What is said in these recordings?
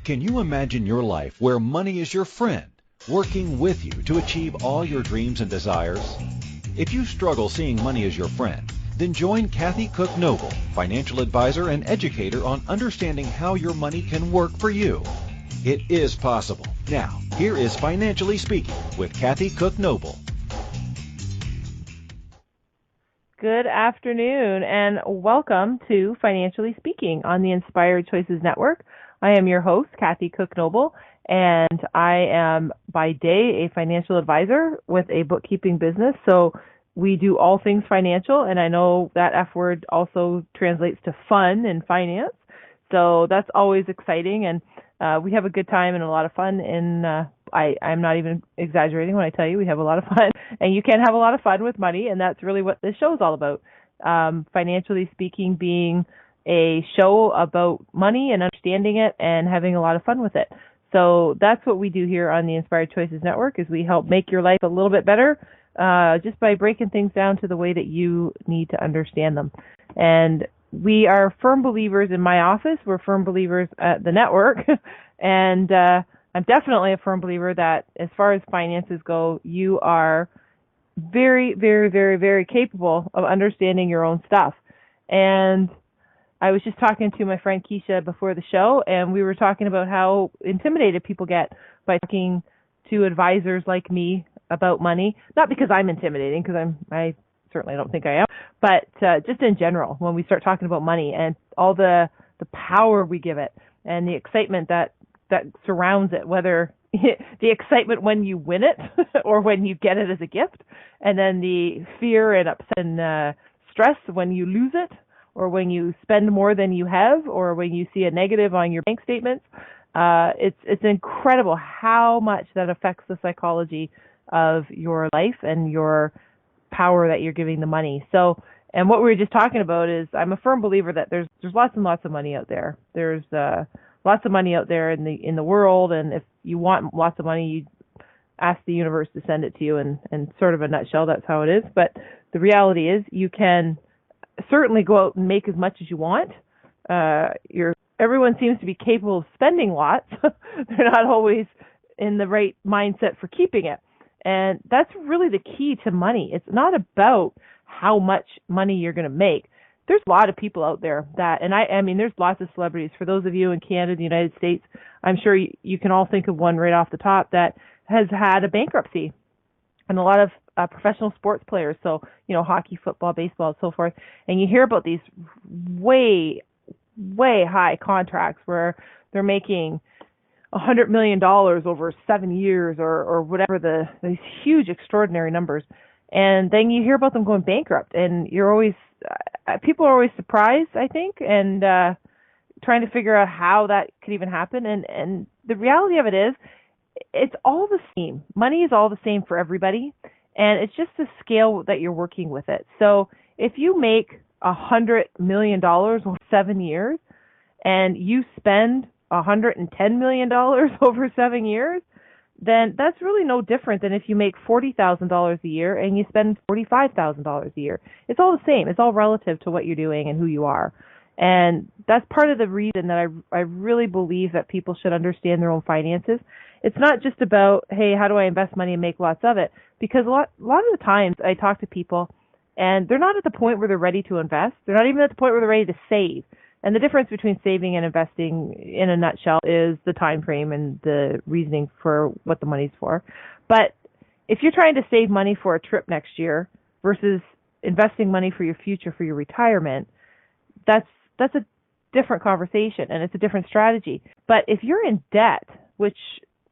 Can you imagine your life where money is your friend, working with you to achieve all your dreams and desires? If you struggle seeing money as your friend, then join Kathy Cook Noble, financial advisor and educator on understanding how your money can work for you. It is possible. Now, here is Financially Speaking with Kathy Cook Noble. Good afternoon and welcome to Financially Speaking on the Inspired Choices Network. I am your host, Kathy Cook Noble, and I am by day a financial advisor with a bookkeeping business. So we do all things financial, and I know that F word also translates to fun in finance. So that's always exciting, and we have a good time and a lot of fun. And I'm not even exaggerating when I tell you we have a lot of fun. And you can have a lot of fun with money, and that's really what this show is all about. Financially Speaking being a show about money and understanding it and having a lot of fun with it. So that's what we do here on the Inspired Choices Network, is we help make your life a little bit better just by breaking things down to the way that you need to understand them. And we are firm believers in my office. We're firm believers at the network. And I'm definitely a firm believer that as far as finances go, you are very, very, very, very capable of understanding your own stuff. And I was just talking to my friend Keisha before the show, and we were talking about how intimidated people get by talking to advisors like me about money. Not because I'm intimidating, because I certainly don't think I am, but just in general, when we start talking about money and all the power we give it and the excitement that surrounds it, whether the excitement when you win it or when you get it as a gift, and then the fear and upset and stress when you lose it, or when you spend more than you have, or when you see a negative on your bank statements. It's incredible how much that affects the psychology of your life and your power that you're giving the money. So, and what we were just talking about is, I'm a firm believer that there's lots and lots of money out there. There's lots of money out there in the world, and if you want lots of money, you ask the universe to send it to you. And sort of a nutshell, that's how it is. But the reality is, you can certainly go out and make as much as you want. Everyone seems to be capable of spending lots. They're not always in the right mindset for keeping it. And that's really the key to money. It's not about how much money you're going to make. There's a lot of people out there that, and I mean, there's lots of celebrities. For those of you in Canada, the United States, I'm sure you can all think of one right off the top that has had a bankruptcy. And a lot of professional sports players, so, hockey, football, baseball, and so forth. And you hear about these way, way high contracts where they're making $100 million over 7 years or whatever, these huge, extraordinary numbers. And then you hear about them going bankrupt, and people are always surprised, I think, and trying to figure out how that could even happen. And the reality of it is, it's all the same. Money is all the same for everybody, and it's just the scale that you're working with it. So if you make $100 million over 7 years, and you spend $110 million over 7 years, then that's really no different than if you make $40,000 a year and you spend $45,000 a year. It's all the same. It's all relative to what you're doing and who you are. And that's part of the reason that I really believe that people should understand their own finances. It's not just about, hey, how do I invest money and make lots of it? Because a lot of the times I talk to people and they're not at the point where they're ready to invest. They're not even at the point where they're ready to save. And the difference between saving and investing, in a nutshell, is the time frame and the reasoning for what the money's for. But if you're trying to save money for a trip next year versus investing money for your future, for your retirement, that's a different conversation, and it's a different strategy. But if you're in debt, which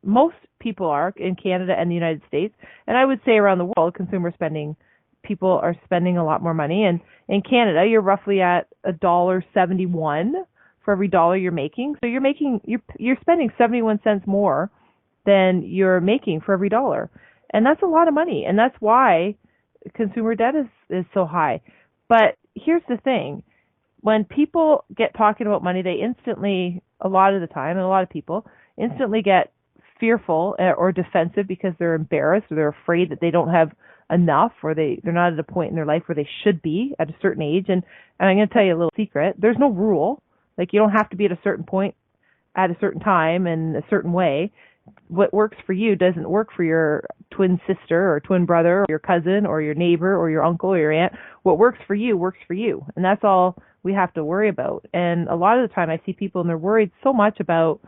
most people are in Canada and the United States, and I would say around the world, consumer spending, people are spending a lot more money. And in Canada, you're roughly at $1.71 for every dollar you're making. So you're spending 71 cents more than you're making for every dollar. And that's a lot of money. And that's why consumer debt is so high. But here's the thing. When people get talking about money, they instantly, a lot of the time, and a lot of people instantly get fearful or defensive because they're embarrassed or they're afraid that they don't have enough, or they're not at a point in their life where they should be at a certain age. And I'm going to tell you a little secret. There's no rule. Like, you don't have to be at a certain point at a certain time and a certain way. What works for you doesn't work for your twin sister or twin brother or your cousin or your neighbor or your uncle or your aunt. What works for you works for you. And that's all we have to worry about. And a lot of the time I see people and they're worried so much about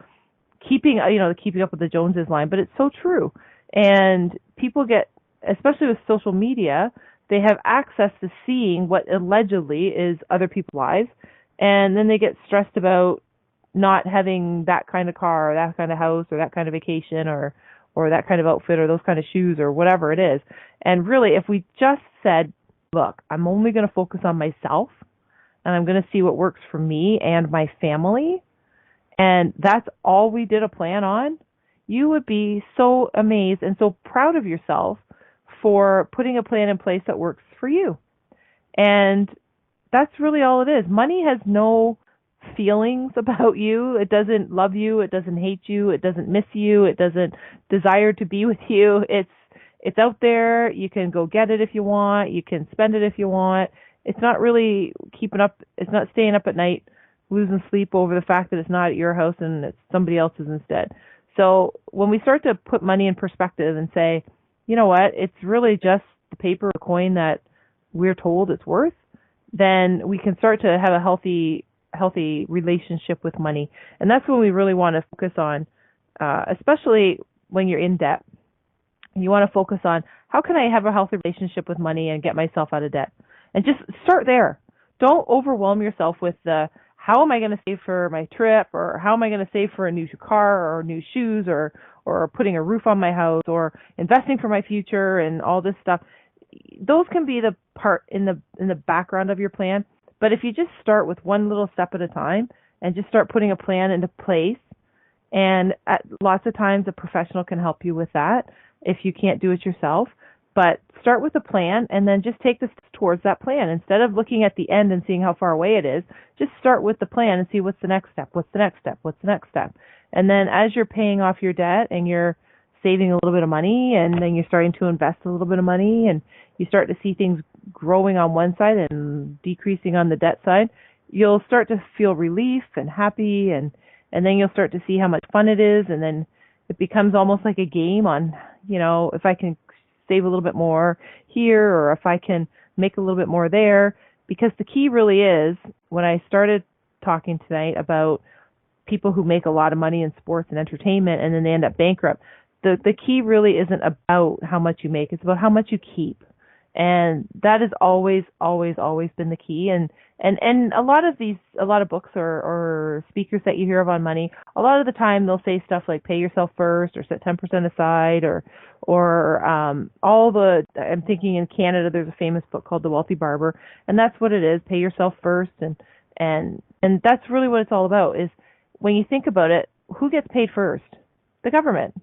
keeping up with the Joneses line, but it's so true. And people get, especially with social media, they have access to seeing what allegedly is other people's lives. And then they get stressed about not having that kind of car or that kind of house or that kind of vacation or that kind of outfit or those kind of shoes or whatever it is. And really, if we just said, look, I'm only going to focus on myself and I'm going to see what works for me and my family, and that's all we did a plan on, you would be so amazed and so proud of yourself for putting a plan in place that works for you. And that's really all it is. Money has no feelings about you. It doesn't love you. It doesn't hate you. It doesn't miss you. It doesn't desire to be with you. It's out there. You can go get it if you want. You can spend it if you want. It's not really keeping up. It's not staying up at night, losing sleep over the fact that it's not at your house and it's somebody else's instead. So when we start to put money in perspective and say, you know what, it's really just the paper or coin that we're told it's worth, then we can start to have a healthy relationship with money. And that's when we really want to focus on, especially when you're in debt. You want to focus on, how can I have a healthy relationship with money and get myself out of debt? And just start there. Don't overwhelm yourself with how am I going to save for my trip, or how am I going to save for a new car or new shoes or putting a roof on my house or investing for my future and all this stuff. Those can be the part in the background of your plan. But if you just start with one little step at a time and just start putting a plan into place, and lots of times a professional can help you with that if you can't do it yourself. But start with a plan and then just take the steps towards that plan. Instead of looking at the end and seeing how far away it is, just start with the plan and see what's the next step, what's the next step, what's the next step. And then as you're paying off your debt and you're saving a little bit of money, and then you're starting to invest a little bit of money, and you start to see things growing on one side and decreasing on the debt side, you'll start to feel relief and happy, and then you'll start to see how much fun it is, and then it becomes almost like a game on, if I can save a little bit more here, or if I can make a little bit more there. Because the key really is, when I started talking tonight about people who make a lot of money in sports and entertainment and then they end up bankrupt, the key really isn't about how much you make, it's about how much you keep. And that has always been the key. And a lot of books or speakers that you hear of on money, a lot of the time they'll say stuff like pay yourself first, or set 10% aside, I'm thinking in Canada there's a famous book called The Wealthy Barber, and that's what it is, pay yourself first. And that's really what it's all about, is when you think about it, who gets paid first? The government.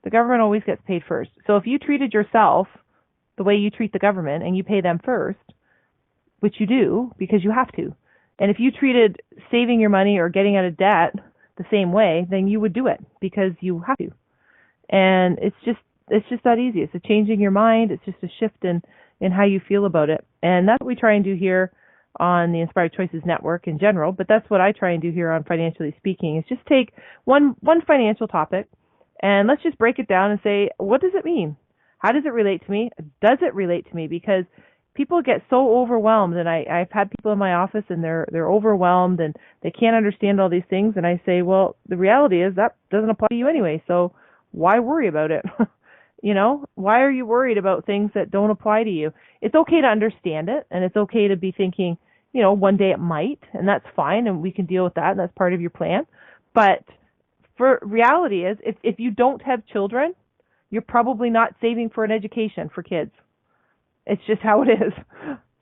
The government always gets paid first. So if you treated yourself the way you treat the government and you pay them first, which you do because you have to, and if you treated saving your money or getting out of debt the same way, then you would do it because you have to. And it's just that easy. It's a change in your mind. It's just a shift in how you feel about it. And that's what we try and do here on the Inspired Choices Network in general, but that's what I try and do here on Financially Speaking, is just take one financial topic and let's just break it down and say, what does it mean? How does it relate to me? Does it relate to me? Because people get so overwhelmed, and I've had people in my office and they're overwhelmed and they can't understand all these things, and I say, well, the reality is that doesn't apply to you anyway, so why worry about it? Why are you worried about things that don't apply to you? It's okay to understand it, and it's okay to be thinking, one day it might, and that's fine, and we can deal with that, and that's part of your plan. But for reality is, if you don't have children, you're probably not saving for an education for kids. It's just how it is.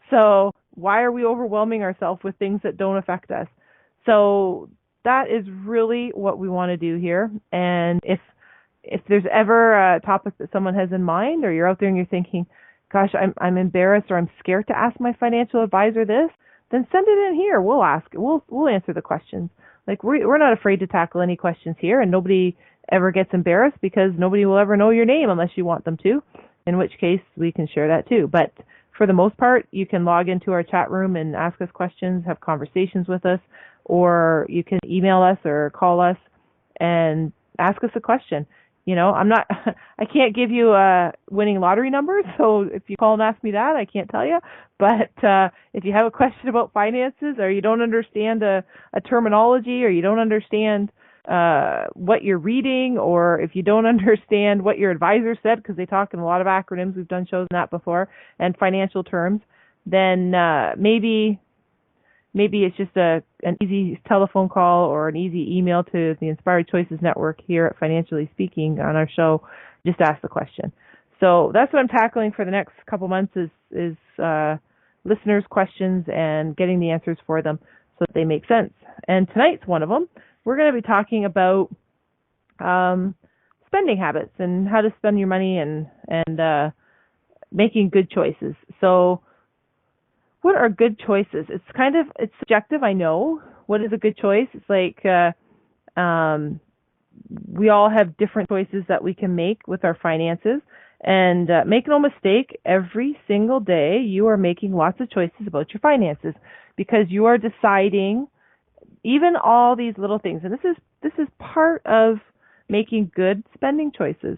So why are we overwhelming ourselves with things that don't affect us? So that is really what we want to do here. And if there's ever a topic that someone has in mind, or you're out there and you're thinking, gosh, I'm embarrassed or I'm scared to ask my financial advisor this, then send it in here. We'll ask. We'll answer the questions. Like we're not afraid to tackle any questions here, and nobody ever gets embarrassed because nobody will ever know your name unless you want them to, in which case we can share that too. But for the most part, you can log into our chat room and ask us questions, have conversations with us, or you can email us or call us and ask us a question. I can't give you winning lottery numbers, so if you call and ask me that, I can't tell you. But if you have a question about finances, or you don't understand a terminology, or you don't understand what you're reading, or if you don't understand what your advisor said, because they talk in a lot of acronyms, we've done shows on that before, and financial terms, then maybe it's just an easy telephone call or an easy email to the Inspired Choices Network here at Financially Speaking on our show. Just ask the question. So that's what I'm tackling for the next couple months is listeners' questions and getting the answers for them so that they make sense. And tonight's one of them. We're going to be talking about spending habits and how to spend your money and making good choices. So what are good choices? It's subjective, I know. What is a good choice? It's like we all have different choices that we can make with our finances. And make no mistake, every single day you are making lots of choices about your finances because you are deciding even all these little things. And this is part of making good spending choices.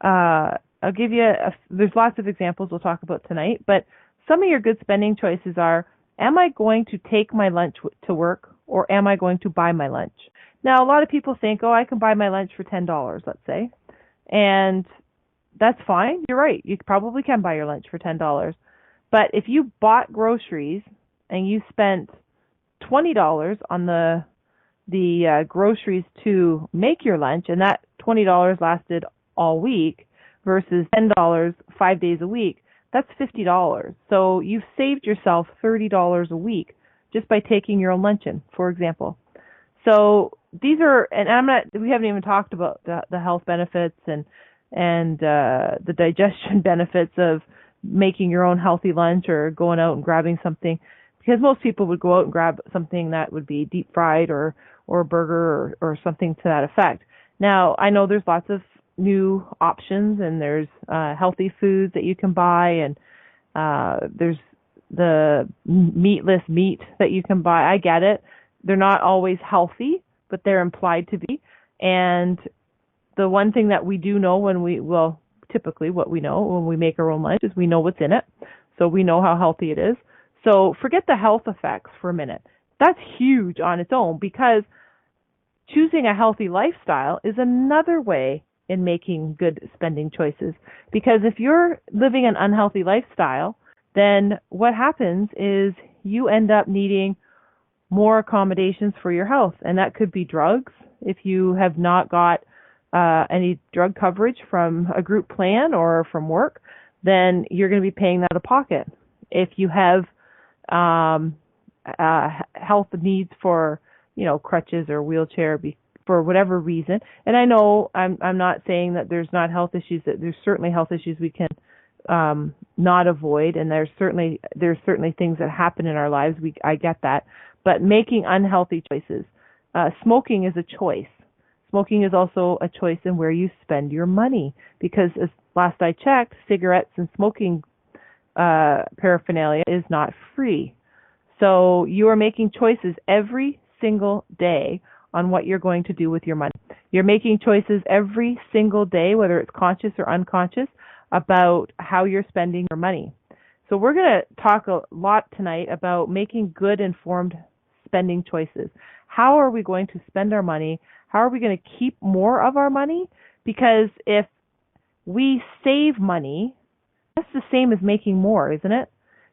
I'll give you there's lots of examples we'll talk about tonight, but some of your good spending choices are, am I going to take my lunch to work, or am I going to buy my lunch? Now, a lot of people think, I can buy my lunch for $10, let's say. And that's fine. You're right. You probably can buy your lunch for $10. But if you bought groceries and you spent $20 on the groceries to make your lunch, and that $20 lasted all week versus $10 5 days a week, that's $50. So you've saved yourself $30 a week just by taking your own lunch in, for example. So these are, and we haven't even talked about the health benefits and the digestion benefits of making your own healthy lunch or going out and grabbing something, because most people would go out and grab something that would be deep fried or a burger or something to that effect. Now, I know there's lots of new options, and there's healthy foods that you can buy, and there's the meatless meat that you can buy. I get it. They're not always healthy, but they're implied to be. And the one thing that we do know typically what we know when we make our own lunch is we know what's in it. So we know how healthy it is. So forget the health effects for a minute. That's huge on its own, because choosing a healthy lifestyle is another way in making good spending choices. Because if you're living an unhealthy lifestyle, then what happens is you end up needing more accommodations for your health. And that could be drugs. If you have not got any drug coverage from a group plan or from work, then you're going to be paying that out of pocket. If you have health needs for, crutches or wheelchair for whatever reason, and I know I'm not saying that there's not health issues, that there's certainly health issues we can not avoid, and there's certainly things that happen in our lives. I get that, but making unhealthy choices. Smoking is a choice. Smoking is also a choice in where you spend your money, because as last I checked, cigarettes and smoking paraphernalia is not free. So you are making choices every single day on what you're going to do with your money. You're making choices every single day, whether it's conscious or unconscious, about how you're spending your money. So we're going to talk a lot tonight about making good informed spending choices. How are we going to spend our money? How are we going to keep more of our money? Because if we save money, that's the same as making more, isn't it?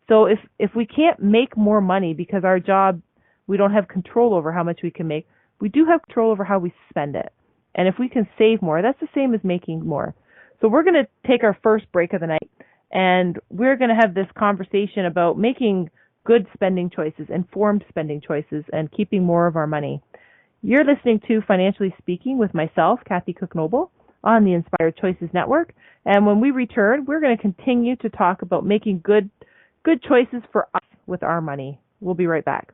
So if we can't make more money because our job, we don't have control over how much we can make, we do have control over how we spend it. And if we can save more, that's the same as making more. So we're going to take our first break of the night, and we're going to have this conversation about making good spending choices, informed spending choices, and keeping more of our money. You're listening to Financially Speaking with myself, Kathy Cook Noble, on the Inspired Choices Network. And when we return, we're going to continue to talk about making good choices for us with our money. We'll be right back.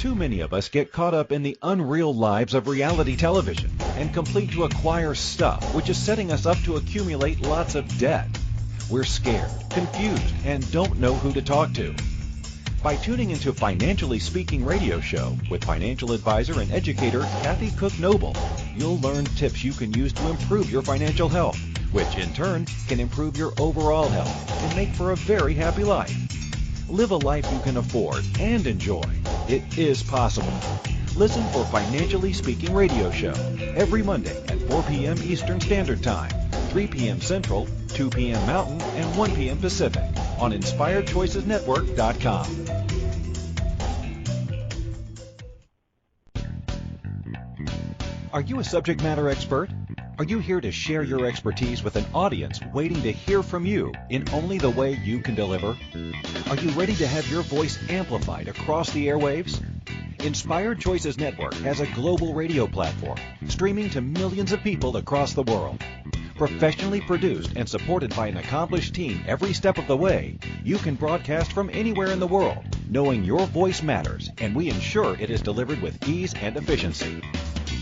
Too many of us get caught up in the unreal lives of reality television and complete to acquire stuff, which is setting us up to accumulate lots of debt. We're scared, confused, and don't know who to talk to. By tuning into Financially Speaking radio show with financial advisor and educator Kathy Cook Noble, you'll learn tips you can use to improve your financial health, which in turn can improve your overall health and make for a very happy life. Live a life you can afford and enjoy. It is possible. Listen for Financially Speaking radio show every Monday at 4 p.m. Eastern Standard Time, 3 p.m. Central, 2 p.m. Mountain, and 1 p.m. Pacific on InspiredChoicesNetwork.com. Are you a subject matter expert? Are you here to share your expertise with an audience waiting to hear from you in only the way you can deliver? Are you ready to have your voice amplified across the airwaves? Inspired Choices Network has a global radio platform streaming to millions of people across the world. Professionally produced and supported by an accomplished team every step of the way, you can broadcast from anywhere in the world, knowing your voice matters, and we ensure it is delivered with ease and efficiency.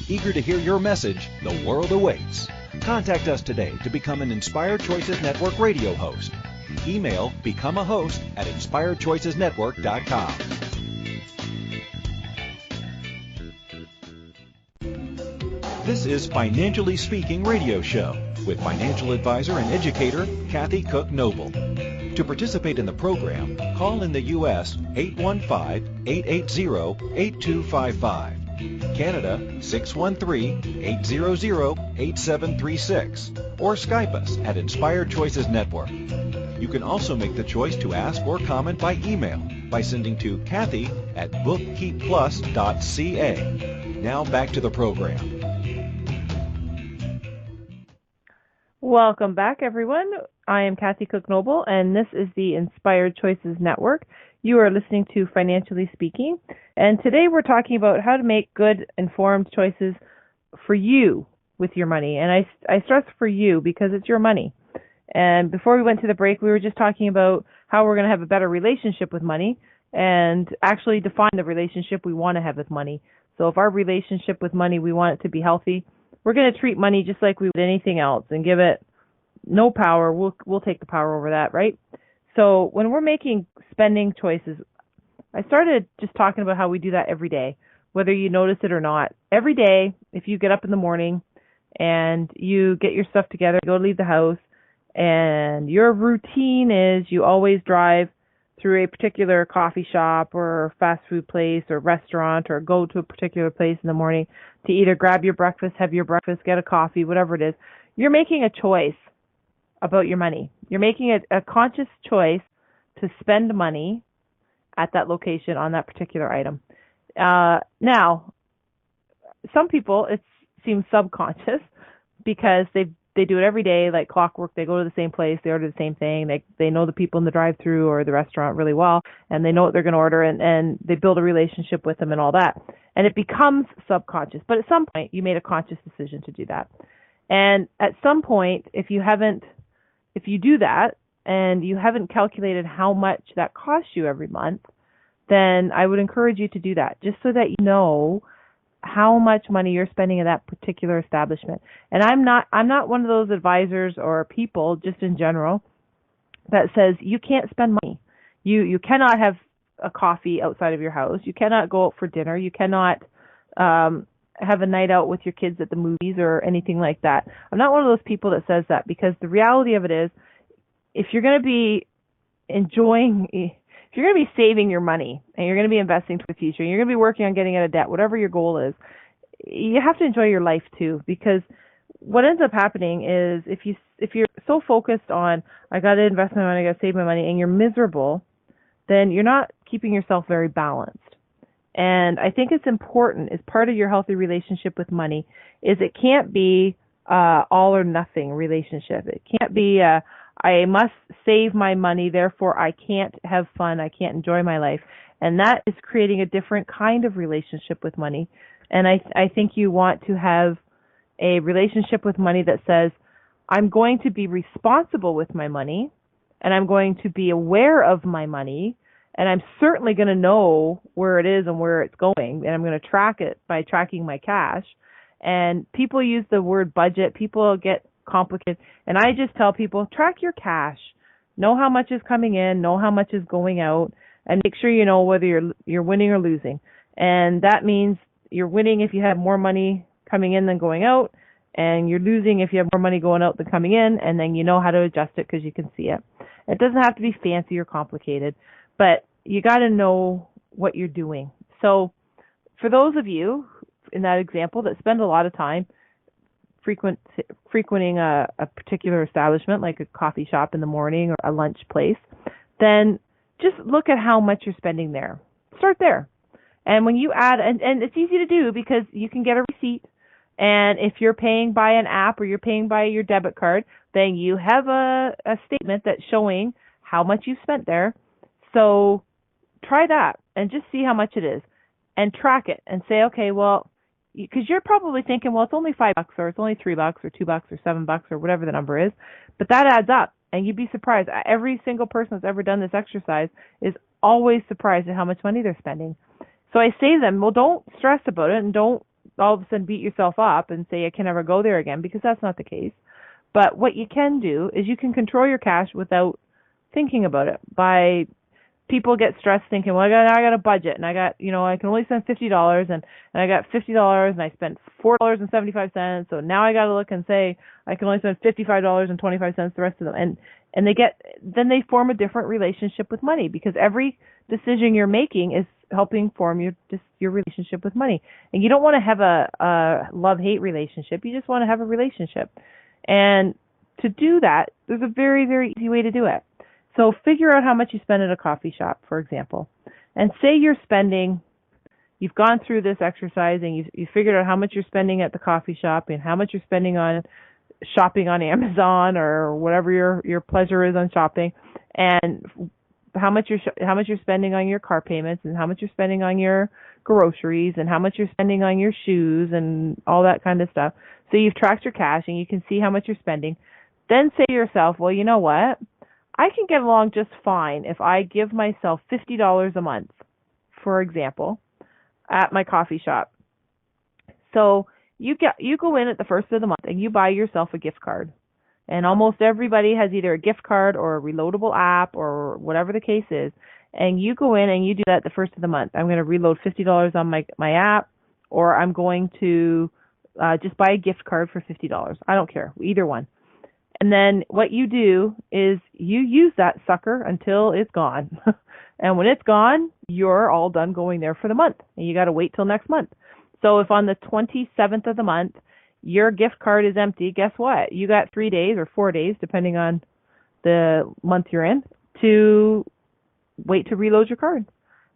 Eager to hear your message? The world awaits. Contact us today to become an Inspired Choices Network radio host. Email becomeahost@inspiredchoicesnetwork.com. This is Financially Speaking radio show with financial advisor and educator Kathy Cook Noble. To participate in the program, call in the U.S. 815-880-8255. Canada 613-800-8736, or Skype us at Inspired Choices Network. You can also make the choice to ask or comment by email by sending to Kathy@bookkeepplus.ca. Now back to the program. Welcome back, everyone. I am Kathy Cook Noble, and this is the Inspired Choices Network. You are listening to Financially Speaking, and today we're talking about how to make good, informed choices for you with your money. And I stress for you because it's your money. And before we went to the break, we were just talking about how we're going to have a better relationship with money and actually define the relationship we want to have with money. So if our relationship with money, we want it to be healthy, we're going to treat money just like we would anything else and give it no power. We'll take the power over that, right? So when we're making spending choices, I started just talking about how we do that every day, whether you notice it or not. Every day, if you get up in the morning and you get your stuff together, go leave the house, and your routine is you always drive through a particular coffee shop or fast food place or restaurant or go to a particular place in the morning to either grab your breakfast, have your breakfast, get a coffee, whatever it is, you're making a choice about your money. You're making a conscious choice to spend money at that location on that particular item. Now, some people, it seems subconscious because they do it every day like clockwork. They go to the same place, they order the same thing. They know the people in the drive-thru or the restaurant really well, and they know what they're going to order, and they build a relationship with them and all that. And it becomes subconscious. But at some point, you made a conscious decision to do that. And at some point, if you do that and you haven't calculated how much that costs you every month, then I would encourage you to do that just so that you know how much money you're spending at that particular establishment. And I'm not one of those advisors or people just in general that says you can't spend money. You cannot have a coffee outside of your house. You cannot go out for dinner. You cannot have a night out with your kids at the movies or anything like that. I'm not one of those people that says that, because the reality of it is, if you're going to be saving your money and you're going to be investing for the future, and you're going to be working on getting out of debt, whatever your goal is, you have to enjoy your life too. Because what ends up happening is if you're so focused on, I got to invest my money, I got to save my money, and you're miserable, then you're not keeping yourself very balanced. And I think it's important, as part of your healthy relationship with money, is it can't be all or nothing relationship. It can't be I must save my money, therefore I can't have fun, I can't enjoy my life. And that is creating a different kind of relationship with money. And I think you want to have a relationship with money that says, I'm going to be responsible with my money, and I'm going to be aware of my money, And I'm certainly going to know where it is and where it's going, and I'm going to track it by tracking my cash. And people use the word budget. People get complicated. And I just tell people, track your cash. Know how much is coming in, know how much is going out, and make sure you know whether you're winning or losing. And that means you're winning if you have more money coming in than going out, and you're losing if you have more money going out than coming in, and then you know how to adjust it because you can see it. It doesn't have to be fancy or complicated, but you got to know what you're doing. So for those of you in that example that spend a lot of time frequenting a particular establishment like a coffee shop in the morning or a lunch place, then just look at how much you're spending there. Start there. And when you add, and it's easy to do because you can get a receipt. And if you're paying by an app or you're paying by your debit card, then you have a statement that's showing how much you've spent there. So try that and just see how much it is and track it and say, okay, well, because you're probably thinking, well, it's only $5 or it's only $3 or $2 or $7 or whatever the number is, but that adds up. And you'd be surprised. Every single person that's ever done this exercise is always surprised at how much money they're spending. So I say to them, well, don't stress about it and don't all of a sudden beat yourself up and say I can never go there again, because that's not the case. But what you can do is you can control your cash without thinking about it. By people get stressed thinking, well, I got a budget and I got, I can only spend $50 and I got $50 and I spent $4.75. So now I got to look and say I can only spend $55.25 the rest of them. And then they form a different relationship with money, because every decision you're making is helping form your relationship with money. And you don't want to have a love-hate relationship. You just want to have a relationship. And to do that, there's a very, very easy way to do it. So figure out how much you spend at a coffee shop, for example. And say you've gone through this exercise and you figured out how much you're spending at the coffee shop and how much you're spending on shopping on Amazon or whatever your pleasure is on shopping, and how much you're spending on your car payments, and how much you're spending on your groceries, and how much you're spending on your shoes and all that kind of stuff. So you've tracked your cash and you can see how much you're spending. Then say to yourself, well, you know what? I can get along just fine if I give myself $50 a month, for example, at my coffee shop. So you go in at the first of the month and you buy yourself a gift card. And almost everybody has either a gift card or a reloadable app or whatever the case is. And you go in and you do that the first of the month. I'm going to reload $50 on my app, or I'm going to just buy a gift card for $50. I don't care, either one. And then what you do is you use that sucker until it's gone. And when it's gone, you're all done going there for the month. And you got to wait till next month. So if on the 27th of the month, your gift card is empty, guess what? You got 3 days or 4 days, depending on the month you're in, to wait to reload your card.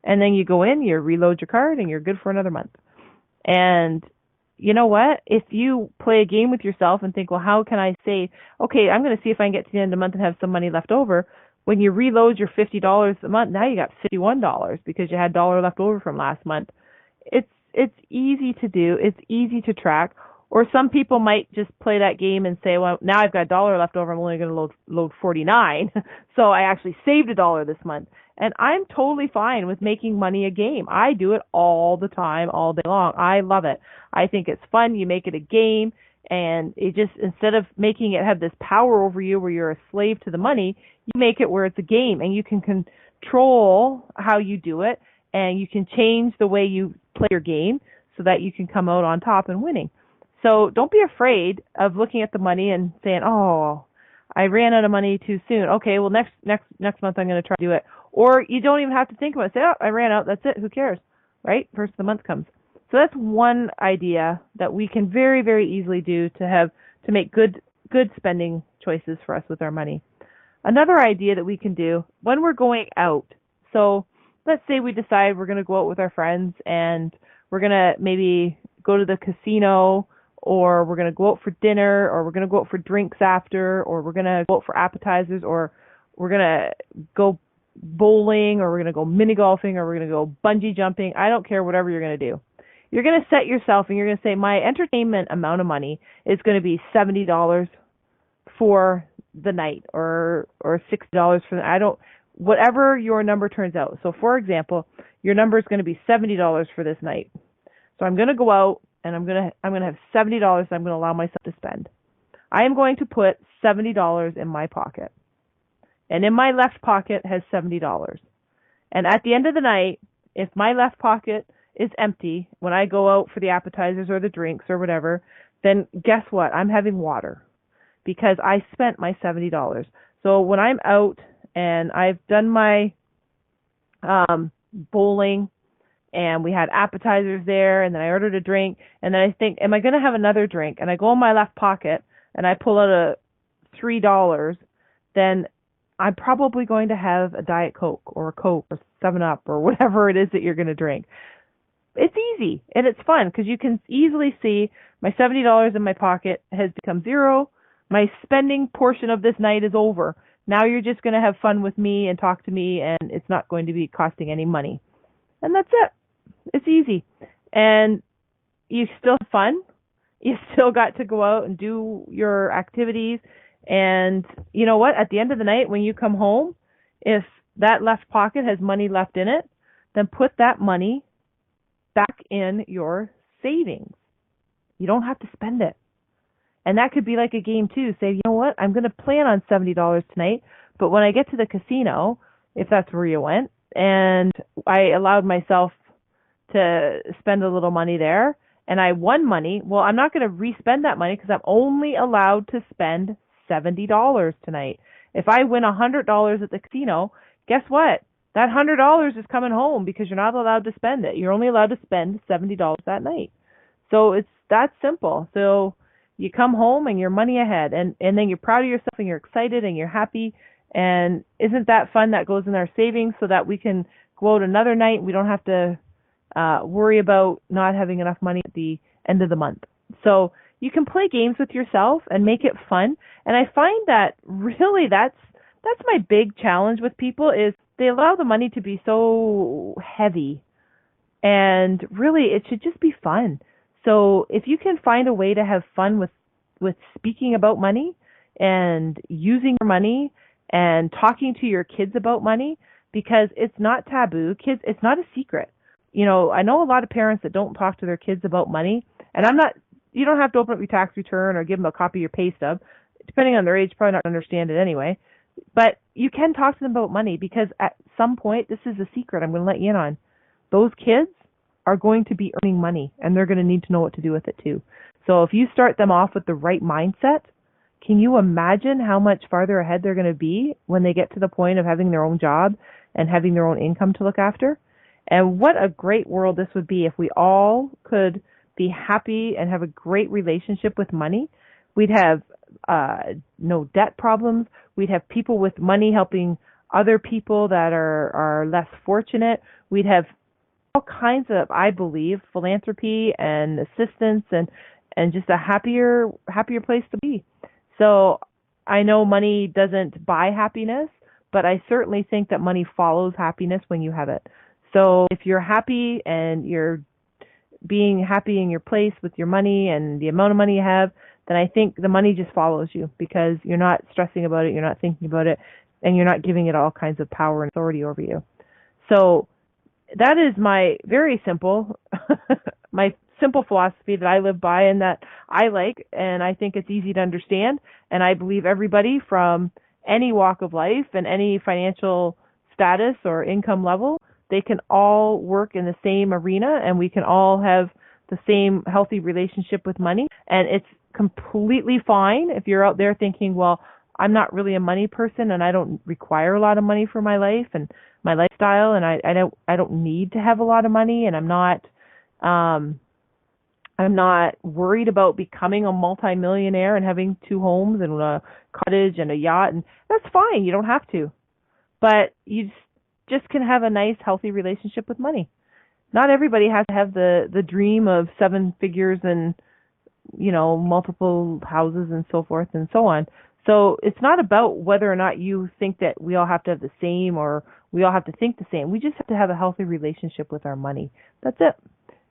And then you go in, you reload your card, and you're good for another month. And you know what? If you play a game with yourself and think, well, how can I save? Okay, I'm going to see if I can get to the end of the month and have some money left over. When you reload your $50 a month, now you got $51 because you had $1 left over from last month. It's easy to do. It's easy to track. Or some people might just play that game and say, well, now I've got $1 left over. I'm only going to load 49. So I actually saved $1 this month. And I'm totally fine with making money a game. I do it all the time, all day long. I love it. I think it's fun. You make it a game, and it just, instead of making it have this power over you where you're a slave to the money, you make it where it's a game, and you can control how you do it, and you can change the way you play your game so that you can come out on top and winning. So don't be afraid of looking at the money and saying, oh, I ran out of money too soon. Okay, well, next month I'm going to try to do it. Or you don't even have to think about it. Say, oh, I ran out. That's it. Who cares? Right? First of the month comes. So that's one idea that we can very, very easily do to make good spending choices for us with our money. Another idea that we can do when we're going out. So let's say we decide we're going to go out with our friends and we're going to maybe go to the casino, or we're going to go out for dinner, or we're going to go out for drinks after, or we're going to go out for appetizers, or we're going to go bowling, or we're going to go mini golfing, or we're going to go bungee jumping. I don't care, whatever you're going to do. You're going to set yourself and you're going to say, my entertainment amount of money is going to be $70 for the night, or $60 for the, whatever your number turns out. So for example, your number is going to be $70 for this night. So I'm going to go out and I'm going to have $70 I'm going to allow myself to spend. I am going to put $70 in my pocket. And in my left pocket has $70. And at the end of the night, if my left pocket is empty when I go out for the appetizers or the drinks or whatever, then guess what? I'm having water because I spent my $70. So when I'm out and I've done my bowling and we had appetizers there and then I ordered a drink and then I think, am I going to have another drink? And I go in my left pocket and I pull out a $3, then I'm probably going to have a Diet Coke or a Coke or 7-Up or whatever it is that you're going to drink. It's easy and it's fun because you can easily see my $70 in my pocket has become zero. My spending portion of this night is over. Now you're just going to have fun with me and talk to me, and it's not going to be costing any money. And that's it. It's easy. And you still have fun. You still got to go out and do your activities. And you know what? At the end of the night, when you come home, if that left pocket has money left in it, then put that money back in your savings. You don't have to spend it. And that could be like a game too. Say, you know what? I'm going to plan on $70 tonight, but when I get to the casino, if that's where you went, and I allowed myself to spend a little money there, and I won money, well, I'm not going to re-spend that money because I'm only allowed to spend $70 tonight. If I win $100 at the casino, guess what? That $100 is coming home because you're not allowed to spend it. You're only allowed to spend $70 that night. So it's that simple. So you come home and you're money ahead, and then you're proud of yourself and you're excited and you're happy. And isn't that fun? That goes in our savings so that we can go out another night. We don't have to worry about not having enough money at the end of the month. So you can play games with yourself and make it fun. And I find that really that's my big challenge with people is they allow the money to be so heavy. And really, it should just be fun. So if you can find a way to have fun with speaking about money and using your money and talking to your kids about money, because it's not taboo. Kids, it's not a secret. You know, I know a lot of parents that don't talk to their kids about money, and you don't have to open up your tax return or give them a copy of your pay stub. Depending on their age, probably not understand it anyway. But you can talk to them about money because at some point, this is a secret I'm going to let you in on. Those kids are going to be earning money, and they're going to need to know what to do with it too. So if you start them off with the right mindset, can you imagine how much farther ahead they're going to be when they get to the point of having their own job and having their own income to look after? And what a great world this would be if we all could be happy and have a great relationship with money. We'd have no debt problems. We'd have people with money helping other people that are less fortunate. We'd have all kinds of, I believe, philanthropy and assistance and just a happier place to be. So I know money doesn't buy happiness, but I certainly think that money follows happiness when you have it. So if you're happy and you're being happy in your place with your money and the amount of money you have, then I think the money just follows you because you're not stressing about it, you're not thinking about it, and you're not giving it all kinds of power and authority over you. So that is my very simple, my simple philosophy that I live by and that I like, and I think it's easy to understand. And I believe everybody from any walk of life and any financial status or income level, they can all work in the same arena and we can all have the same healthy relationship with money. And it's completely fine if you're out there thinking, well, I'm not really a money person and I don't require a lot of money for my life and my lifestyle, and I don't need to have a lot of money, and I'm not worried about becoming a multimillionaire and having 2 homes and a cottage and a yacht, and that's fine. You don't have to. But you just can have a nice, healthy relationship with money. Not everybody has to have the dream of 7 figures and, you know, multiple houses and so forth and so on. So it's not about whether or not you think that we all have to have the same or we all have to think the same. We just have to have a healthy relationship with our money. That's it.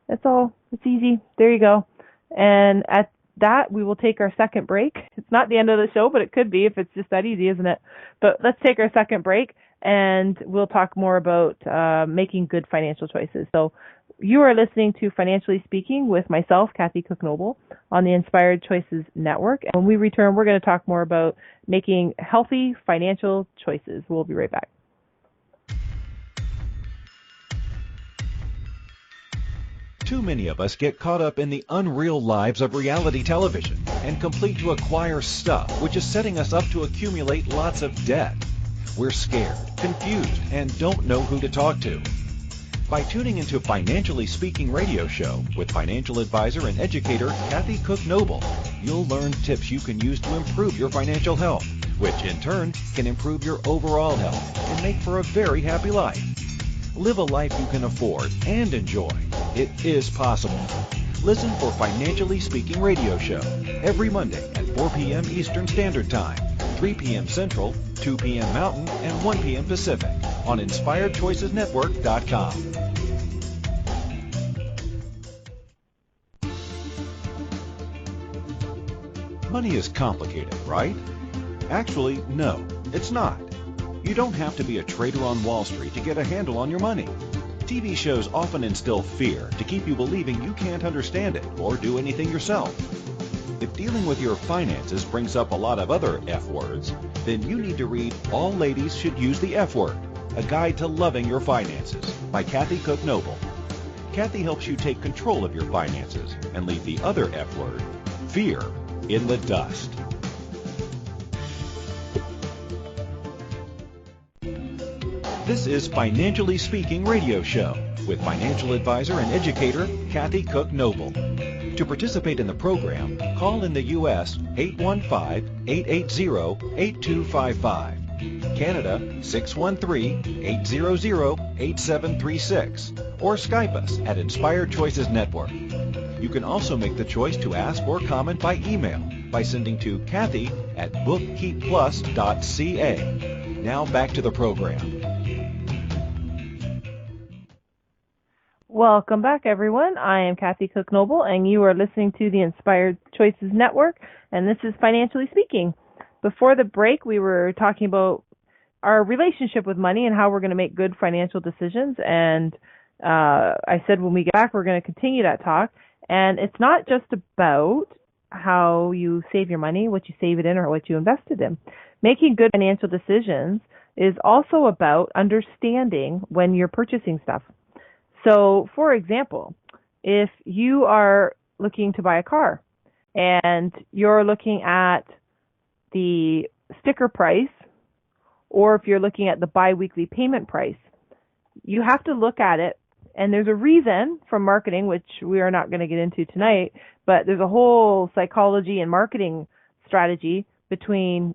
That's all. It's easy. There you go. And at that, we will take our second break. It's not the end of the show, but it could be if it's just that easy, isn't it? But let's take our second break. and we'll talk more about making good financial choices. So you are listening to Financially Speaking with myself, Kathy Cook Noble, on the Inspired Choices Network. And when we return, we're going to talk more about making healthy financial choices. We'll be right back. Too many of us get caught up in the unreal lives of reality television and complete to acquire stuff, which is setting us up to accumulate lots of debt. We're scared, confused, and don't know who to talk to. By tuning into Financially Speaking radio show with financial advisor and educator Kathy Cook Noble, you'll learn tips you can use to improve your financial health, which in turn can improve your overall health and make for a very happy life. Live a life you can afford and enjoy. It is possible. Listen for Financially Speaking radio show every Monday at 4 p.m. Eastern Standard Time, 3 p.m. Central, 2 p.m. Mountain, and 1 p.m. Pacific on InspiredChoicesNetwork.com. Money is complicated, right? Actually, no, it's not. You don't have to be a trader on Wall Street to get a handle on your money. TV shows often instill fear to keep you believing you can't understand it or do anything yourself. If dealing with your finances brings up a lot of other F words, then you need to read All Ladies Should Use the F Word, A Guide to Loving Your Finances by Kathy Cook Noble. Kathy helps you take control of your finances and leave the other F word, fear, in the dust. This is Financially Speaking radio show with financial advisor and educator Kathy Cook Noble. To participate in the program, call in the U.S. 815-880-8255, Canada 613-800-8736, or Skype us at Inspired Choices Network. You can also make the choice to ask or comment by email by sending to Kathy at bookkeepplus.ca. Now back to the program. Welcome back, everyone. I am Kathy Cook Noble, and you are listening to the Inspired Choices Network, and this is Financially Speaking. Before the break, we were talking about our relationship with money and how we're going to make good financial decisions, and I said when we get back, we're going to continue that talk, and it's not just about how you save your money, what you save it in, or what you invest it in. Making good financial decisions is also about understanding when you're purchasing stuff. So, for example, if you are looking to buy a car and you're looking at the sticker price, or if you're looking at the biweekly payment price, you have to look at it. And there's a reason from marketing, which we are not going to get into tonight, but there's a whole psychology and marketing strategy between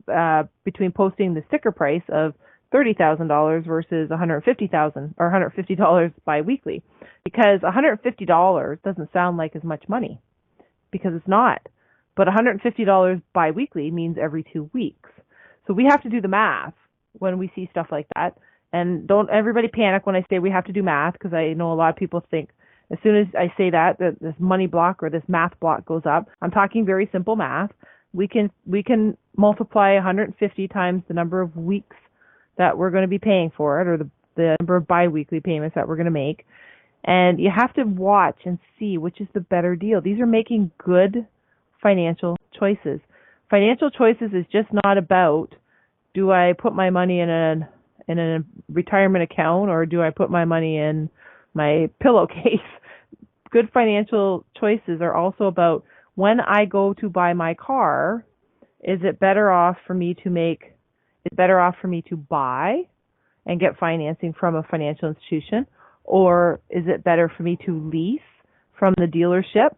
posting the sticker price of $30,000 versus $150,000 or $150 biweekly, because $150 doesn't sound like as much money, because it's not. But $150 biweekly means every 2 weeks. So we have to do the math when we see stuff like that. And don't everybody panic when I say we have to do math, because I know a lot of people think as soon as I say that this money block or this math block goes up. I'm talking very simple math. We can multiply 150 times the number of weeks that we're going to be paying for it, or the number of biweekly payments that we're going to make. And you have to watch and see which is the better deal. These are making good financial choices. Financial choices is just not about, do I put my money in a retirement account, or do I put my money in my pillowcase? Good financial choices are also about, when I go to buy my car, is it better off for me to buy and get financing from a financial institution, or is it better for me to lease from the dealership?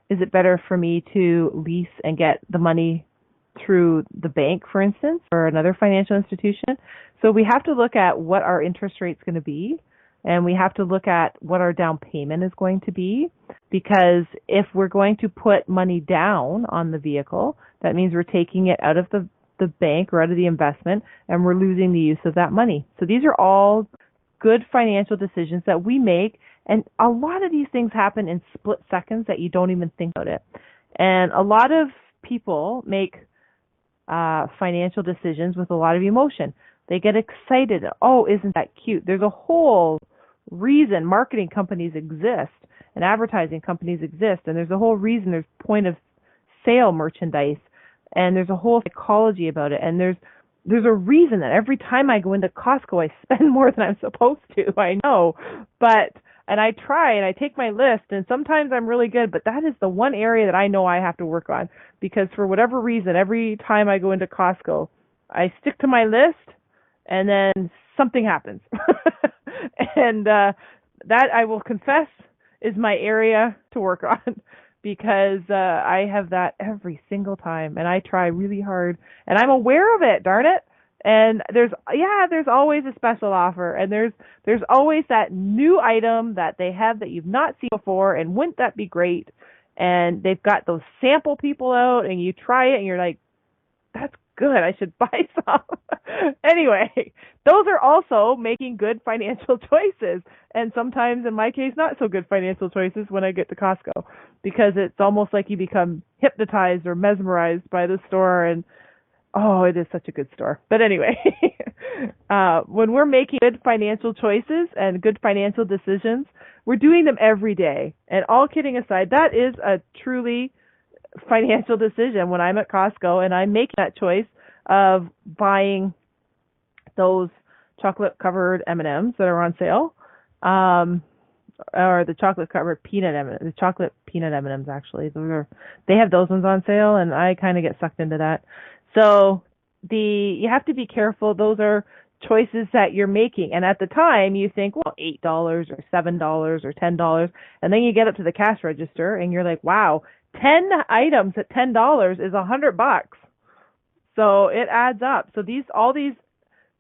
Is it better for me to lease and get the money through the bank, for instance, or another financial institution? So we have to look at what our interest rate's going to be, and we have to look at what our down payment is going to be, because if we're going to put money down on the vehicle, that means we're taking it out of the bank or out of the investment, and we're losing the use of that money. So these are all good financial decisions that we make, and a lot of these things happen in split seconds that you don't even think about it. And a lot of people make financial decisions with a lot of emotion. They get excited. Oh, isn't that cute? There's a whole reason marketing companies exist and advertising companies exist, and there's a whole reason there's point of sale merchandise, and there's a whole psychology about it, and there's a reason that every time I go into Costco I spend more than I'm supposed to. I know, and I try and I take my list, and sometimes I'm really good, but that is the one area that I know I have to work on, because for whatever reason, every time I go into Costco, I stick to my list, and then something happens. And that, I will confess, is my area to work on, because I have that every single time, and I try really hard, and I'm aware of it, darn it. And there's always a special offer, and there's always that new item that they have that you've not seen before, and wouldn't that be great? And they've got those sample people out, and you try it, and you're like, that's good, I should buy some. Anyway, those are also making good financial choices, and sometimes, in my case, not so good financial choices when I get to Costco, because it's almost like you become hypnotized or mesmerized by the store, and oh, it is such a good store. But anyway, when we're making good financial choices and good financial decisions, we're doing them every day. And all kidding aside, that is a truly financial decision when I'm at Costco and I'm making that choice of buying those chocolate-covered M&Ms that are on sale, or the chocolate-covered peanut M&Ms, the chocolate peanut M&Ms, actually. They have those ones on sale, and I kind of get sucked into that. So you have to be careful. Those are choices that you're making. And at the time, you think, well, $8 or $7 or $10. And then you get up to the cash register, and you're like, wow, 10 items at $10 is $100. So it adds up. So all these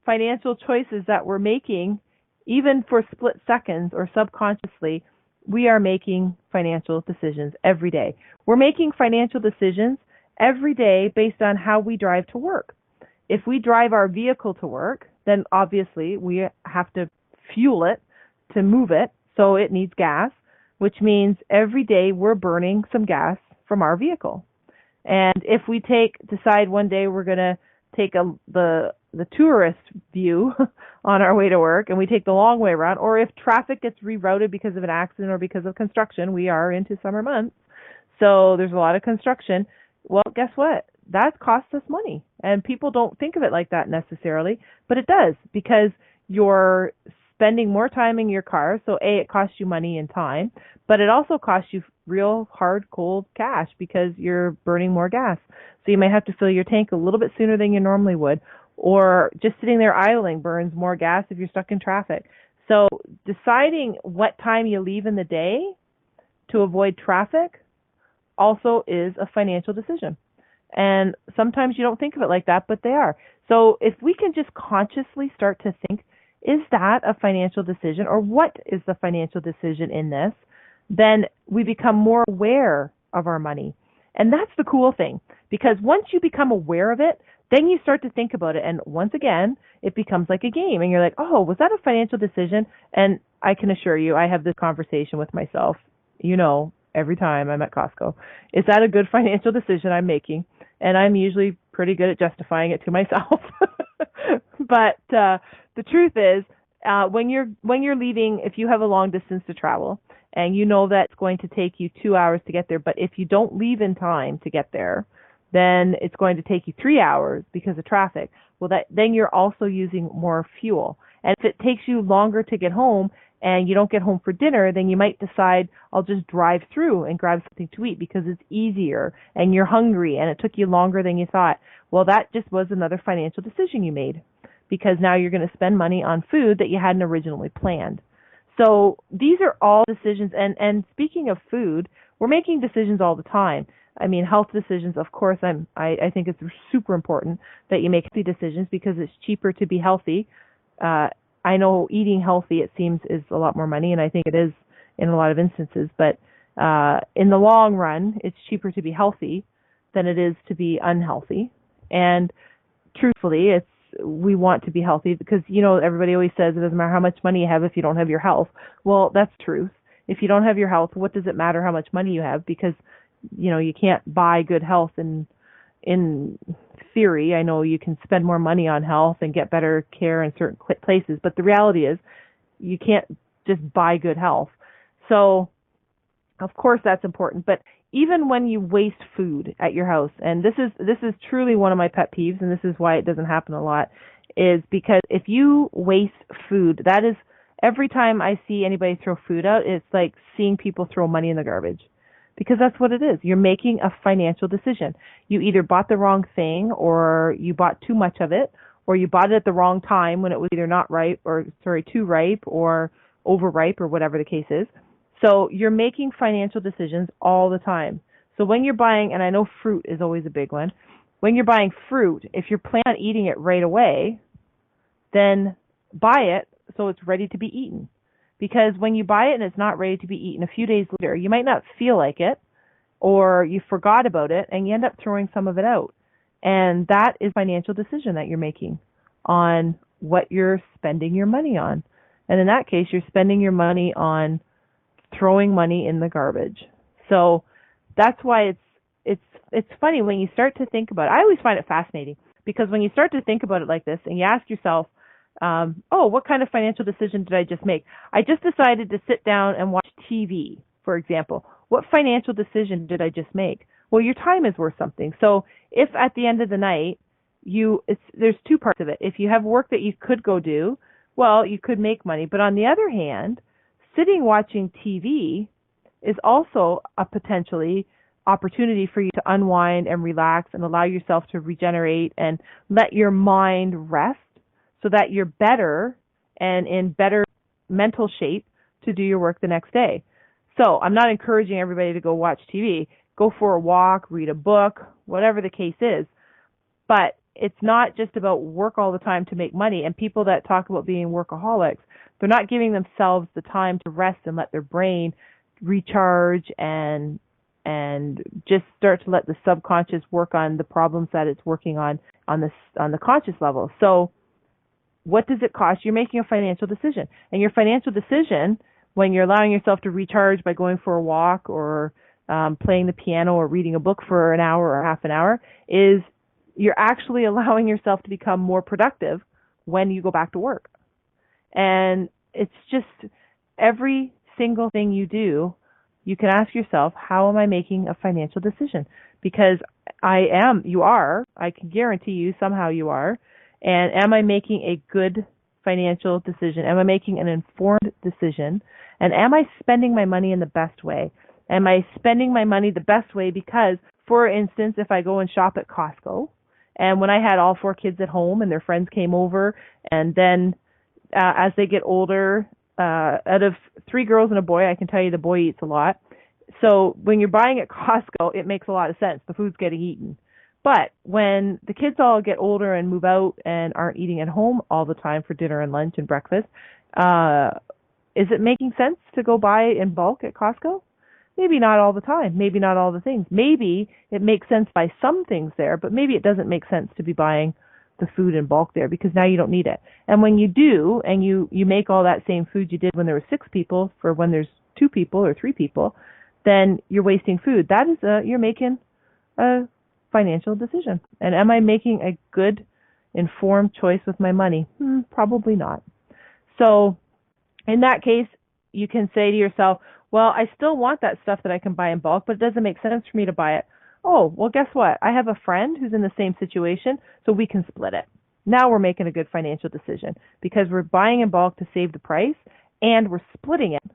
financial choices that we're making, even for split seconds or subconsciously, we are making financial decisions every day. We're making financial decisions every day based on how we drive to work. If we drive our vehicle to work, then obviously we have to fuel it to move it, so it needs gas, which means every day we're burning some gas from our vehicle. And if we decide one day we're going to take the tourist view on our way to work, and we take the long way around, or if traffic gets rerouted because of an accident or because of construction, we are into summer months, so there's a lot of construction. Well, guess what? That costs us money. And people don't think of it like that necessarily, but it does, because you're spending more time in your car. So A, it costs you money and time, but it also costs you real hard, cold cash because you're burning more gas. So you might have to fill your tank a little bit sooner than you normally would, or just sitting there idling burns more gas if you're stuck in traffic. So deciding what time you leave in the day to avoid traffic also is a financial decision. And sometimes you don't think of it like that, but they are. So if we can just consciously start to think, is that a financial decision, or what is the financial decision in this, then we become more aware of our money. And that's the cool thing, because once you become aware of it, then you start to think about it. And once again, it becomes like a game. And you're like, oh, was that a financial decision? And I can assure you, I have this conversation with myself, every time I'm at Costco. Is that a good financial decision I'm making? And I'm usually pretty good at justifying it to myself. But the truth is, when you're leaving, if you have a long distance to travel, and you know that it's going to take you 2 hours to get there, but if you don't leave in time to get there, then it's going to take you 3 hours because of traffic. Well, then you're also using more fuel. And if it takes you longer to get home and you don't get home for dinner, then you might decide, I'll just drive through and grab something to eat because it's easier and you're hungry and it took you longer than you thought. Well, that just was another financial decision you made, because now you're going to spend money on food that you hadn't originally planned. So these are all decisions. And speaking of food, we're making decisions all the time. I mean, health decisions, of course, I think it's super important that you make healthy decisions because it's cheaper to be healthy. I know eating healthy, it seems, is a lot more money, and I think it is in a lot of instances. But in the long run, it's cheaper to be healthy than it is to be unhealthy. And truthfully, we want to be healthy because, everybody always says it doesn't matter how much money you have if you don't have your health. Well, that's truth. If you don't have your health, what does it matter how much money you have? Because, you can't buy good health in theory, I know you can spend more money on health and get better care in certain places, but the reality is you can't just buy good health. So, of course, that's important. But even when you waste food at your house, and this is truly one of my pet peeves, and this is why it doesn't happen a lot, is because if you waste food, that is every time I see anybody throw food out, it's like seeing people throw money in the garbage. Because that's what it is. You're making a financial decision. You either bought the wrong thing, or you bought too much of it, or you bought it at the wrong time when it was either not ripe, or too ripe, or overripe, or whatever the case is. So you're making financial decisions all the time. So when you're buying, and I know fruit is always a big one, when you're buying fruit, if you're planning on eating it right away, then buy it so it's ready to be eaten. Because when you buy it and it's not ready to be eaten, a few days later, you might not feel like it, or you forgot about it, and you end up throwing some of it out. And that is a financial decision that you're making on what you're spending your money on. And in that case, you're spending your money on throwing money in the garbage. So that's why it's funny when you start to think about it. I always find it fascinating, because when you start to think about it like this and you ask yourself, what kind of financial decision did I just make? I just decided to sit down and watch TV, for example. What financial decision did I just make? Well, your time is worth something. So if at the end of the night, there's two parts of it. If you have work that you could go do, well, you could make money. But on the other hand, sitting watching TV is also a potentially opportunity for you to unwind and relax and allow yourself to regenerate and let your mind rest so that you're better and in better mental shape to do your work the next day. So I'm not encouraging everybody to go watch TV. Go for a walk, read a book, whatever the case is. But it's not just about work all the time to make money. And people that talk about being workaholics, they're not giving themselves the time to rest and let their brain recharge and just start to let the subconscious work on the problems that it's working on the conscious level. So what does it cost? You're making a financial decision. And your financial decision, when you're allowing yourself to recharge by going for a walk or playing the piano or reading a book for an hour or half an hour, is you're actually allowing yourself to become more productive when you go back to work. And it's just every single thing you do, you can ask yourself, how am I making a financial decision? Because I can guarantee you somehow you are. And am I making a good financial decision? Am I making an informed decision? And am I spending my money in the best way? Am I spending my money the best way? Because, for instance, if I go and shop at Costco, and when I had all 4 kids at home and their friends came over, and then as they get older, out of 3 girls and a boy, I can tell you the boy eats a lot. So when you're buying at Costco, it makes a lot of sense. The food's getting eaten. But when the kids all get older and move out and aren't eating at home all the time for dinner and lunch and breakfast, is it making sense to go buy in bulk at Costco? Maybe not all the time. Maybe not all the things. Maybe it makes sense to buy some things there, but maybe it doesn't make sense to be buying the food in bulk there because now you don't need it. And when you do, and you make all that same food you did when there were 6 people for when there's 2 people or 3 people, then you're wasting food. That is you're making a financial decision. And am I making a good, informed choice with my money? Probably not. So in that case, you can say to yourself, well, I still want that stuff that I can buy in bulk, but it doesn't make sense for me to buy it. Oh, well, guess what? I have a friend who's in the same situation, so we can split it. Now we're making a good financial decision because we're buying in bulk to save the price, and we're splitting it,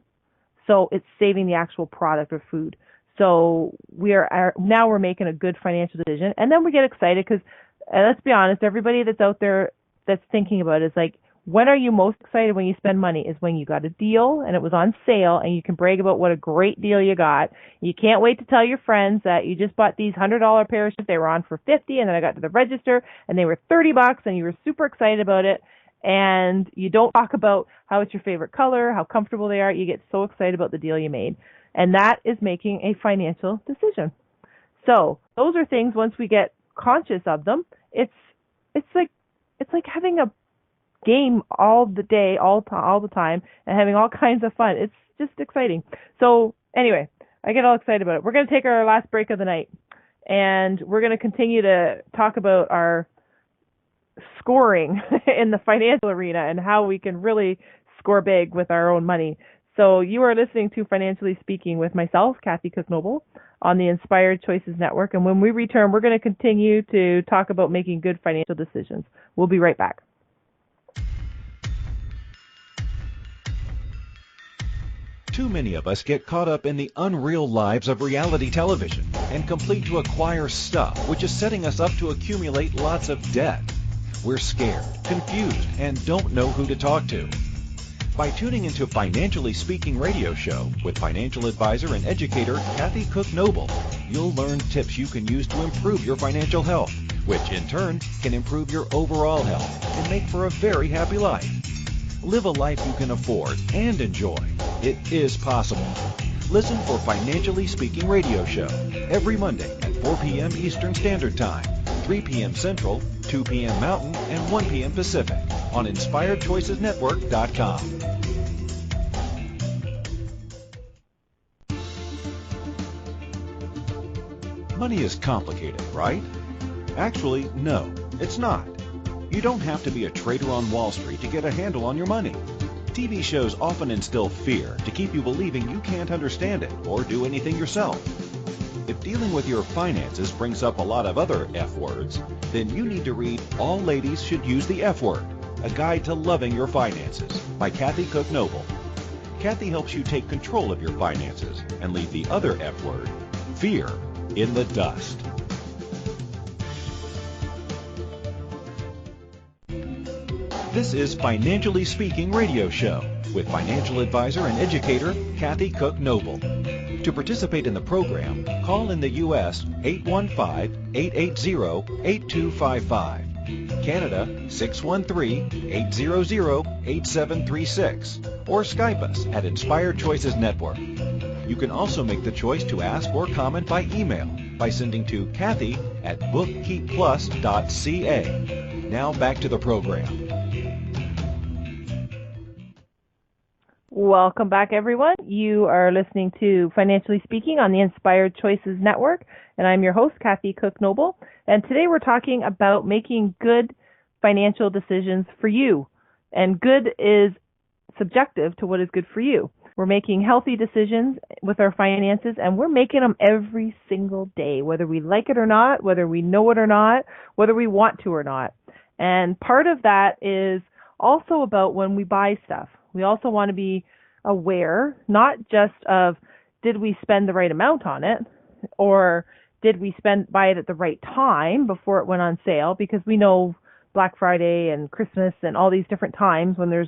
so it's saving the actual product or food. So now we're making a good financial decision, and then we get excited because, let's be honest, everybody that's out there that's thinking about it is like, when are you most excited when you spend money? Is when you got a deal and it was on sale and you can brag about what a great deal you got. You can't wait to tell your friends that you just bought these $100 pair of shoes. They were on for $50, and then I got to the register and they were $30 and you were super excited about it. And you don't talk about how it's your favorite color, how comfortable they are. You get so excited about the deal you made. And that is making a financial decision. So those are things, once we get conscious of them, it's like having a game all the day, all the time, and having all kinds of fun. It's just exciting. So anyway, I get all excited about it. We're going to take our last break of the night. and we're going to continue to talk about our scoring in the financial arena and how we can really score big with our own money. So you are listening to Financially Speaking with myself, Kathy Cook Noble, on the Inspired Choices Network. And when we return, we're going to continue to talk about making good financial decisions. We'll be right back. Too many of us get caught up in the unreal lives of reality television and complete to acquire stuff, which is setting us up to accumulate lots of debt. We're scared, confused, and don't know who to talk to. By tuning into Financially Speaking radio show with financial advisor and educator Kathy Cook Noble, you'll learn tips you can use to improve your financial health, which in turn can improve your overall health and make for a very happy life. Live a life you can afford and enjoy. It is possible. Listen for Financially Speaking radio show every Monday at 4 p.m. Eastern Standard Time, 3 p.m. Central, 2 p.m. Mountain, and 1 p.m. Pacific on InspiredChoicesNetwork.com. Money is complicated, right? Actually, no, it's not. You don't have to be a trader on Wall Street to get a handle on your money. TV shows often instill fear to keep you believing you can't understand it or do anything yourself. If dealing with your finances brings up a lot of other F words, then you need to read All Ladies Should Use the F Word, A Guide to Loving Your Finances by Kathy Cook Noble. Kathy helps you take control of your finances and leave the other F word, fear, in the dust. This is Financially Speaking radio show with financial advisor and educator Kathy Cook Noble. To participate in the program, call in the U.S. 815-880-8255, Canada 613-800-8736, or Skype us at Inspired Choices Network. You can also make the choice to ask or comment by email by sending to Kathy at bookkeepplus.ca. Now back to the program. Welcome back, everyone. You are listening to Financially Speaking on the Inspired Choices Network, and I'm your host, Kathy Cook Noble. And today we're talking about making good financial decisions for you. And good is subjective to what is good for you. We're making healthy decisions with our finances, and we're making them every single day, whether we like it or not, whether we know it or not, whether we want to or not. And part of that is also about when we buy stuff. We also want to be aware, not just of did we spend the right amount on it, or did we buy it at the right time before it went on sale, because we know Black Friday and Christmas and all these different times when there's,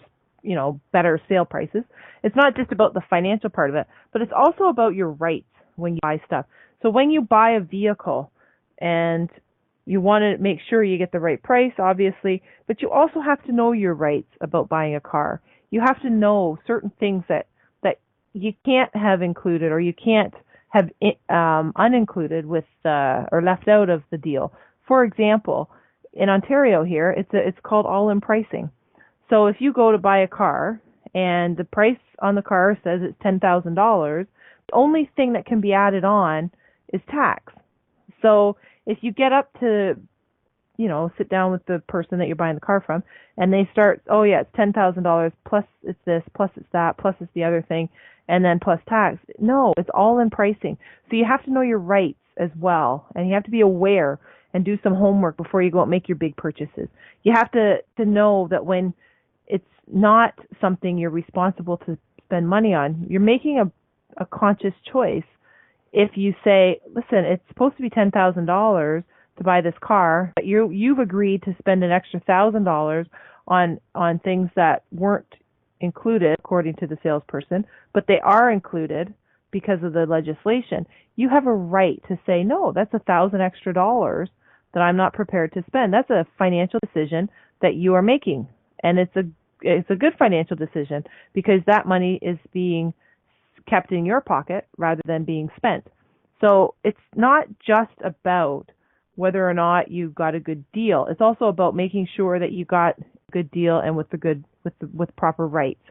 better sale prices. It's not just about the financial part of it, but it's also about your rights when you buy stuff. So when you buy a vehicle and you want to make sure you get the right price, obviously, but you also have to know your rights about buying a car. You have to know certain things that you can't have included or you can't have unincluded with or left out of the deal. For example, in Ontario here, it's called all-in pricing. So if you go to buy a car and the price on the car says it's $10,000, the only thing that can be added on is tax. So if you get up to sit down with the person that you're buying the car from, and they start, oh yeah, it's $10,000 plus it's this, plus it's that, plus it's the other thing, and then plus tax. No, it's all in pricing. So you have to know your rights as well, and you have to be aware and do some homework before you go out and make your big purchases. You have to know that when it's not something you're responsible to spend money on, you're making a conscious choice. If you say, listen, it's supposed to be $10,000 to buy this car, but you've agreed to spend an extra $1,000 on things that weren't included according to the salesperson, but they are included because of the legislation. You have a right to say, no, that's $1,000 extra dollars that I'm not prepared to spend. That's a financial decision that you are making, and it's a good financial decision because that money is being kept in your pocket rather than being spent. So it's not just about whether or not you got a good deal. It's also about making sure that you got a good deal and with proper rights.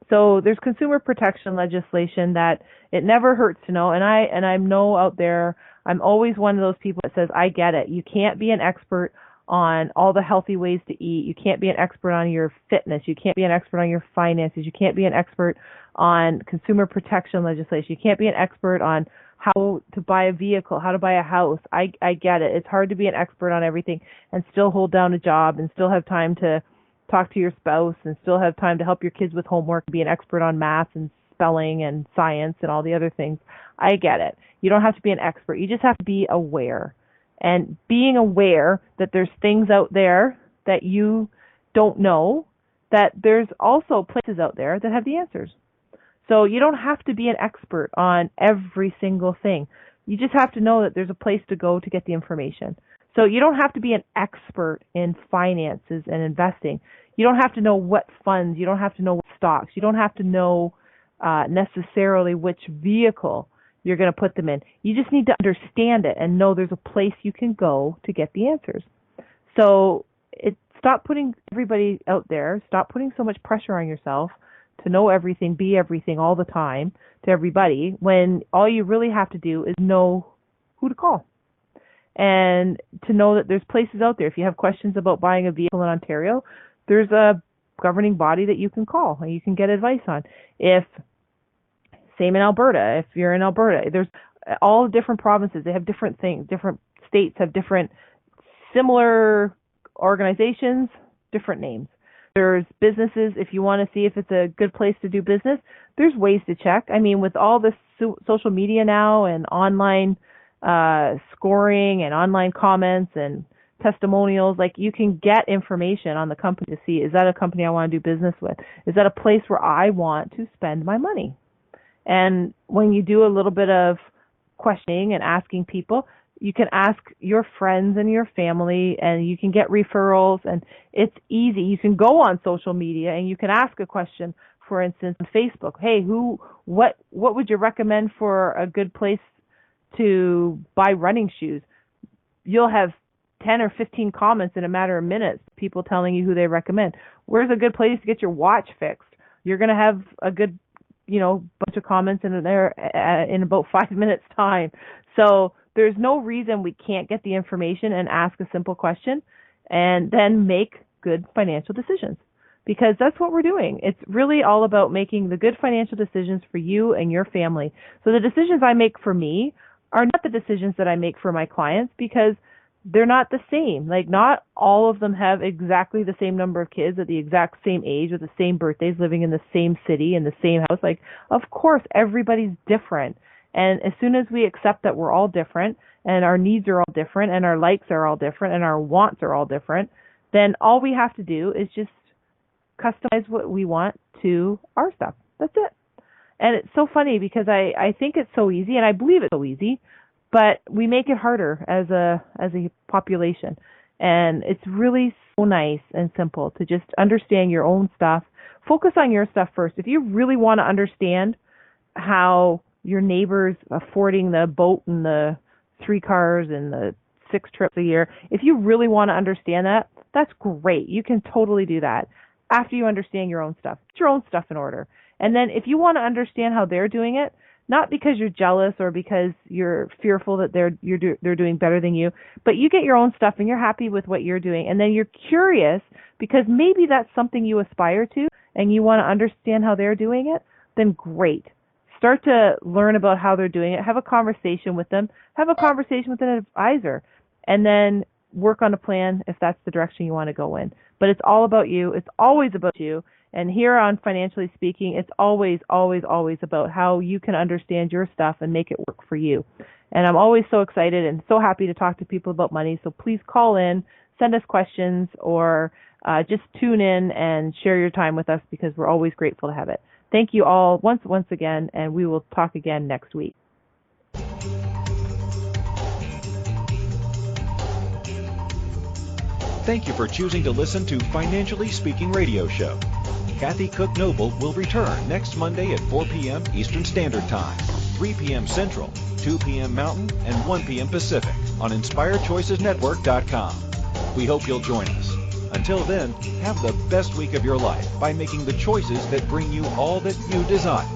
So there's consumer protection legislation that it never hurts to know, and I know out there I'm always one of those people that says, I get it. You can't be an expert on all the healthy ways to eat. You can't be an expert on your fitness. You can't be an expert on your finances. You can't be an expert on consumer protection legislation. You can't be an expert on how to buy a vehicle, how to buy a house. I get it. It's hard to be an expert on everything and still hold down a job and still have time to talk to your spouse and still have time to help your kids with homework, be an expert on math and spelling and science and all the other things. I get it. You don't have to be an expert. You just have to be aware. And being aware that there's things out there that you don't know, that there's also places out there that have the answers. So you don't have to be an expert on every single thing. You just have to know that there's a place to go to get the information. So you don't have to be an expert in finances and investing. You don't have to know what funds. You don't have to know what stocks. You don't have to know necessarily which vehicle you're going to put them in. You just need to understand it and know there's a place you can go to get the answers. So stop putting everybody out there. Stop putting so much pressure on yourself to know everything, be everything all the time to everybody, when all you really have to do is know who to call. And to know that there's places out there. If you have questions about buying a vehicle in Ontario, there's a governing body that you can call and you can get advice on. Same in Alberta. If you're in Alberta, there's all different provinces. They have different things. Different states have different similar organizations, different names. There's businesses. If you want to see if it's a good place to do business, there's ways to check. I mean, with all this social media now and online scoring and online comments and testimonials, like you can get information on the company to see, is that a company I want to do business with? Is that a place where I want to spend my money? And when you do a little bit of questioning and asking people, you can ask your friends and your family, and you can get referrals, and it's easy. You can go on social media and you can ask a question, for instance, on Facebook. Hey, what would you recommend for a good place to buy running shoes? You'll have 10 or 15 comments in a matter of minutes, people telling you who they recommend. Where's a good place to get your watch fixed? You're going to have a good bunch of comments in there in about 5 minutes time. So there's no reason we can't get the information and ask a simple question and then make good financial decisions, because that's what we're doing. It's really all about making the good financial decisions for you and your family. So the decisions I make for me are not the decisions that I make for my clients, because they're not the same. Like, not all of them have exactly the same number of kids at the exact same age with the same birthdays, living in the same city, in the same house. Like, of course, everybody's different. And as soon as we accept that we're all different and our needs are all different and our likes are all different and our wants are all different, then all we have to do is just customize what we want to our stuff. That's it. And it's so funny because I think it's so easy, and I believe it's so easy, but we make it harder as a population. And it's really so nice and simple to just understand your own stuff. Focus on your stuff first. If you really want to understand how your neighbor's affording the boat and the 3 cars and the 6 trips a year, if you really want to understand that, that's great. You can totally do that after you understand your own stuff. Get your own stuff in order. And then if you want to understand how they're doing it, not because you're jealous or because you're fearful that they're doing better than you, but you get your own stuff and you're happy with what you're doing, and then you're curious because maybe that's something you aspire to and you want to understand how they're doing it, then great. Start to learn about how they're doing it. Have a conversation with them. Have a conversation with an advisor, and then work on a plan if that's the direction you want to go in. But it's all about you. It's always about you. And here on Financially Speaking, it's always, always, always about how you can understand your stuff and make it work for you. And I'm always so excited and so happy to talk to people about money. So please call in, send us questions, or just tune in and share your time with us, because we're always grateful to have it. Thank you all once again, and we will talk again next week. Thank you for choosing to listen to Financially Speaking Radio Show. Kathy Cook Noble will return next Monday at 4 p.m. Eastern Standard Time, 3 p.m. Central, 2 p.m. Mountain, and 1 p.m. Pacific on InspiredChoicesNetwork.com. We hope you'll join us. Until then, have the best week of your life by making the choices that bring you all that you desire.